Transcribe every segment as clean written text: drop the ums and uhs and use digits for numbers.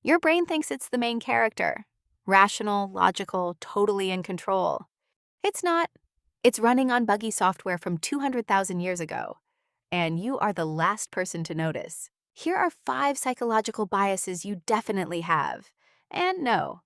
Your brain thinks it's the main character. Rational, logical, totally in control. It's not. It's running on buggy software from 200,000 years ago. And you are the last person to notice. Here are 5 psychological biases you definitely have. And no,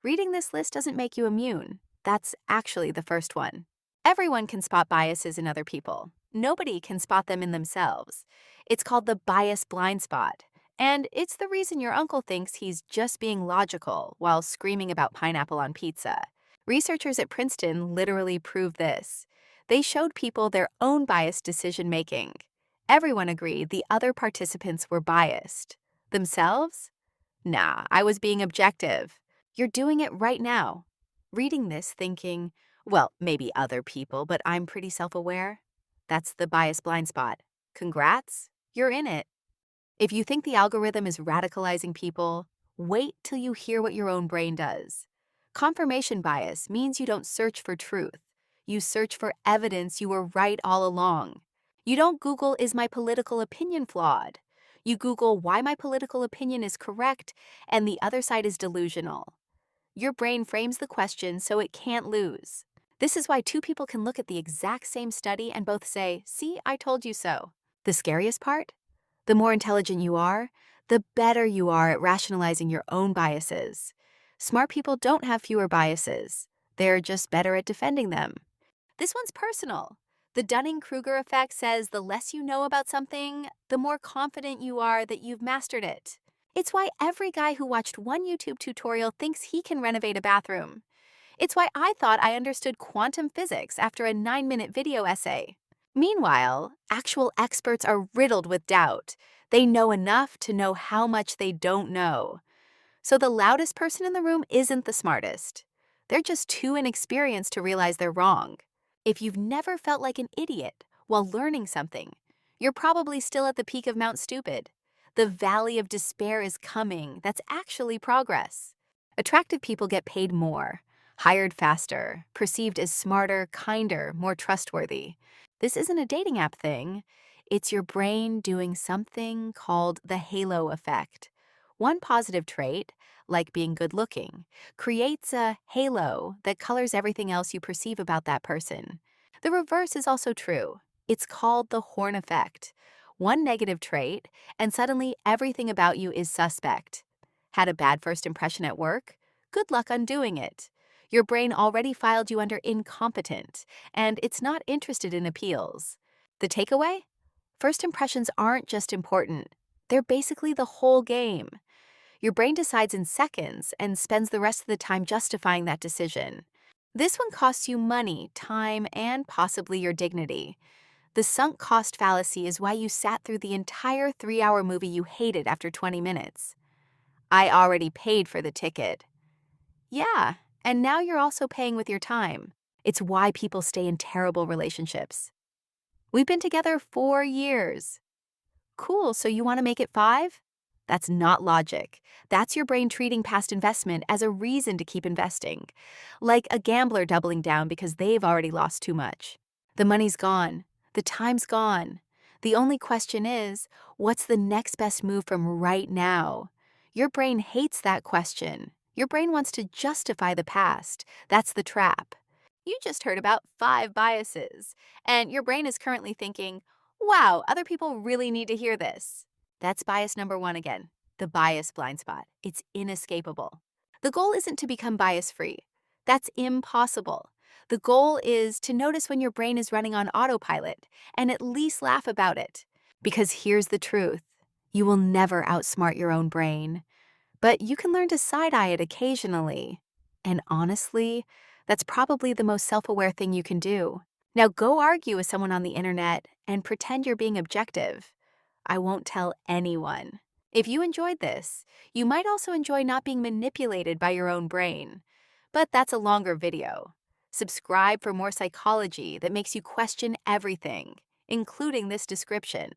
reading this list doesn't make you immune. That's actually the first one. Everyone can spot biases in other people. Nobody can spot them in themselves. It's called the bias blind spot. And it's the reason your uncle thinks he's just being logical while screaming about pineapple on pizza. Researchers at Princeton literally proved this. They showed people their own biased decision making. Everyone agreed the other participants were biased. Themselves? Nah, I was being objective. You're doing it right now. Reading this thinking, well, maybe other people, but I'm pretty self-aware. That's the bias blind spot. Congrats, you're in it. If you think the algorithm is radicalizing people, wait till you hear what your own brain does. Confirmation bias means you don't search for truth. You search for evidence you were right all along. You don't Google, is my political opinion flawed? You Google why my political opinion is correct and the other side is delusional. Your brain frames the question so it can't lose. This is why 2 people can look at the exact same study and both say, "See, I told you so." The scariest part? The more intelligent you are, the better you are at rationalizing your own biases. Smart people don't have fewer biases. They're just better at defending them. This one's personal. The Dunning-Kruger effect says the less you know about something, the more confident you are that you've mastered it. It's why every guy who watched one YouTube tutorial thinks he can renovate a bathroom. It's why I thought I understood quantum physics after a 9-minute video essay. Meanwhile, actual experts are riddled with doubt. They know enough to know how much they don't know. So the loudest person in the room isn't the smartest. They're just too inexperienced to realize they're wrong. If you've never felt like an idiot while learning something, you're probably still at the peak of Mount Stupid. The valley of despair is coming. That's actually progress. Attractive people get paid more, hired faster, perceived as smarter, kinder, more trustworthy. This isn't a dating app thing. It's your brain doing something called the halo effect. One positive trait, like being good-looking, creates a halo that colors everything else you perceive about that person. The reverse is also true. It's called the horn effect. One negative trait, and suddenly everything about you is suspect. Had a bad first impression at work? Good luck undoing it. Your brain already filed you under incompetent, and it's not interested in appeals. The takeaway? First impressions aren't just important. They're basically the whole game. Your brain decides in seconds and spends the rest of the time justifying that decision. This one costs you money, time, and possibly your dignity. The sunk cost fallacy is why you sat through the entire 3-hour movie you hated after 20 minutes. I already paid for the ticket. Yeah, and now you're also paying with your time. It's why people stay in terrible relationships. We've been together 4 years. Cool, so you want to make it 5? That's not logic. That's your brain treating past investment as a reason to keep investing. Like a gambler doubling down because they've already lost too much. The money's gone. The time's gone. The only question is, what's the next best move from right now? Your brain hates that question. Your brain wants to justify the past. That's the trap. You just heard about 5 biases, and your brain is currently thinking, wow, other people really need to hear this. That's bias number 1 again, the bias blind spot. It's inescapable. The goal isn't to become bias-free. That's impossible. The goal is to notice when your brain is running on autopilot and at least laugh about it. Because here's the truth. You will never outsmart your own brain. But you can learn to side-eye it occasionally. And honestly, that's probably the most self-aware thing you can do. Now go argue with someone on the internet and pretend you're being objective. I won't tell anyone. If you enjoyed this, you might also enjoy not being manipulated by your own brain. But that's a longer video. Subscribe for more psychology that makes you question everything, including this description.